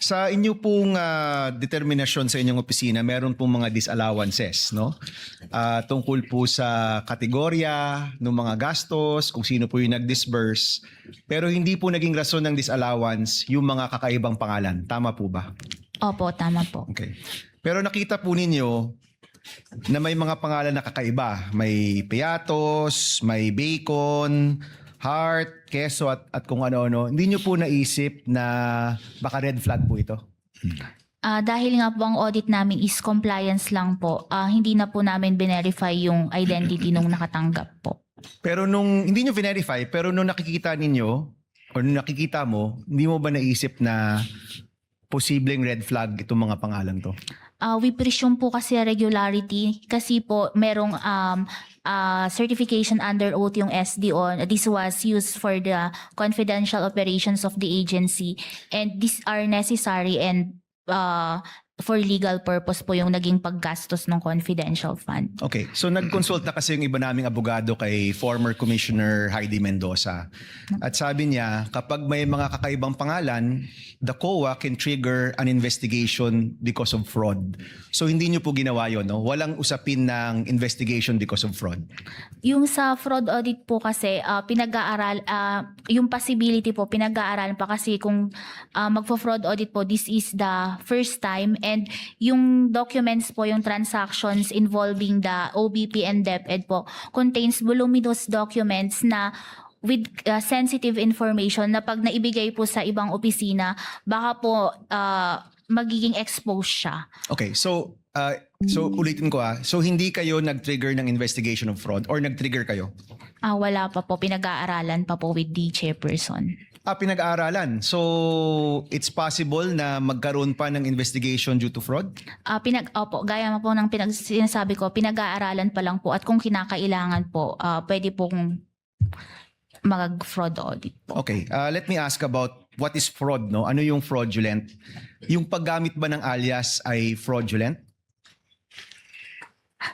Sa inyo pong determinasyon sa inyong opisina, meron pong mga disallowances, no? Tungkol po sa kategorya ng mga gastos, kung sino po yung nag-disburse. Pero hindi po naging rason ng disallowance yung mga kakaibang pangalan. Tama po ba? Opo, tama po. Okay. Pero nakita po ninyo na may mga pangalan na kakaiba. May Piatos, may Bacon, Heart, Queso at kung ano-ano. Hindi nyo po naisip na baka red flag po ito? Dahil nga po ang audit namin is compliance lang po, hindi na po namin verify yung identity nung nakatanggap po. Pero nung hindi nyo verify, pero nung nakikita ninyo o nung nakikita mo, hindi mo ba naisip na posibleng red flag itong mga pangalan to? We presume po kasi regularity kasi po merong certification under oath yung SDO. This was used for the confidential operations of the agency and these are necessary and for legal purpose po yung naging paggastos ng confidential fund. Okay, so nag-consult na kasi yung iba naming abogado kay former Commissioner Heidi Mendoza. At sabi niya, kapag may mga kakaibang pangalan, the COA can trigger an investigation because of fraud. So hindi niyo po ginawa yun, no? Walang usapin ng investigation because of fraud. Yung sa fraud audit po kasi pinag-aaral yung possibility po pinag-aaralan pa kasi kung magfo-fraud audit po, this is the first time and yung documents po, yung transactions involving the OBP and DepEd po contains voluminous documents na with sensitive information na pag naibigay po sa ibang opisina, baka po magiging exposed siya. Okay, so ulitin ko so hindi kayo nag-trigger ng investigation of fraud or nag-trigger kayo? Wala pa po, pinag-aaralan pa po with the chairperson. Pinag-aaralan. So, it's possible na magkaroon pa ng investigation due to fraud? Opo, gaya po ng sinasabi ko, pinag-aaralan pa lang po at kung kinakailangan po, pwede pong mag-fraud audit po. Okay, let me ask about what is fraud, no? Ano yung fraudulent? Yung paggamit ba ng alias ay fraudulent?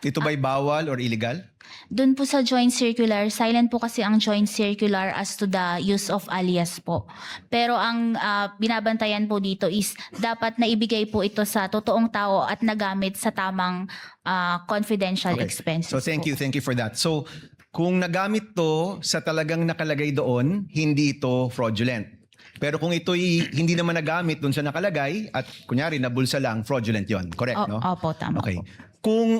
Ito ba'y bawal or illegal? Doon po sa joint circular, silent po kasi ang joint circular as to the use of alias po. Pero ang binabantayan po dito is dapat naibigay po ito sa totoong tao at nagamit sa tamang confidential expenses. So thank you for that. So kung nagamit to sa talagang nakalagay doon, hindi ito fraudulent. Pero kung ito'y hindi naman nagamit doon sa nakalagay at kunyari nabulsa lang, fraudulent yon. Correct, no? Opo, tama okay. po. Kung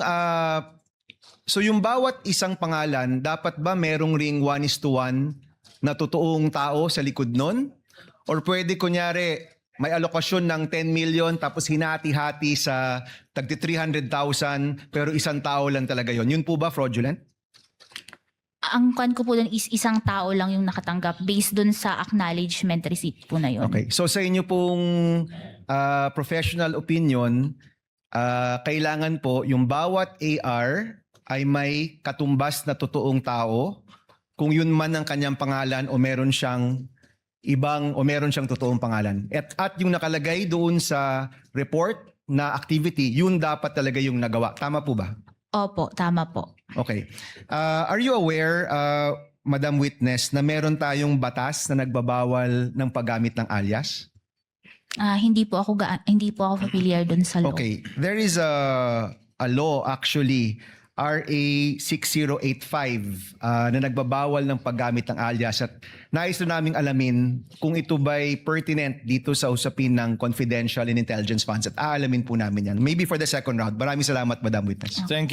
so yung bawat isang pangalan, dapat ba merong ring 1:1 na totoong tao sa likod nun? Or pwede kunyari may alokasyon ng 10 million tapos hinati-hati sa tagti 300,000 pero isang tao lang talaga yon. Yun po ba fraudulent? Ang kwan ko po dun is isang tao lang yung nakatanggap based dun sa acknowledgement receipt po na yun. Okay. So sa inyo pong professional opinion, kailangan po yung bawat AR ay may katumbas na totoong tao kung yun man ang kanyang pangalan o meron siyang meron siyang totoong pangalan. At yung nakalagay doon sa report na activity, yun dapat talaga yung nagawa. Tama po ba? Opo, tama po. Okay. Are you aware, Madam Witness, na meron tayong batas na nagbabawal ng paggamit ng alias? Hindi po ako familiar dun sa law. Okay. There is a law actually, RA 6085 na nagbabawal ng paggamit ng alias at nais na naming alamin kung ito ba'y pertinent dito sa usapin ng confidential and intelligence funds at aalamin po namin yan. Maybe for the second round. Maraming salamat, Madam Witness. Thank you.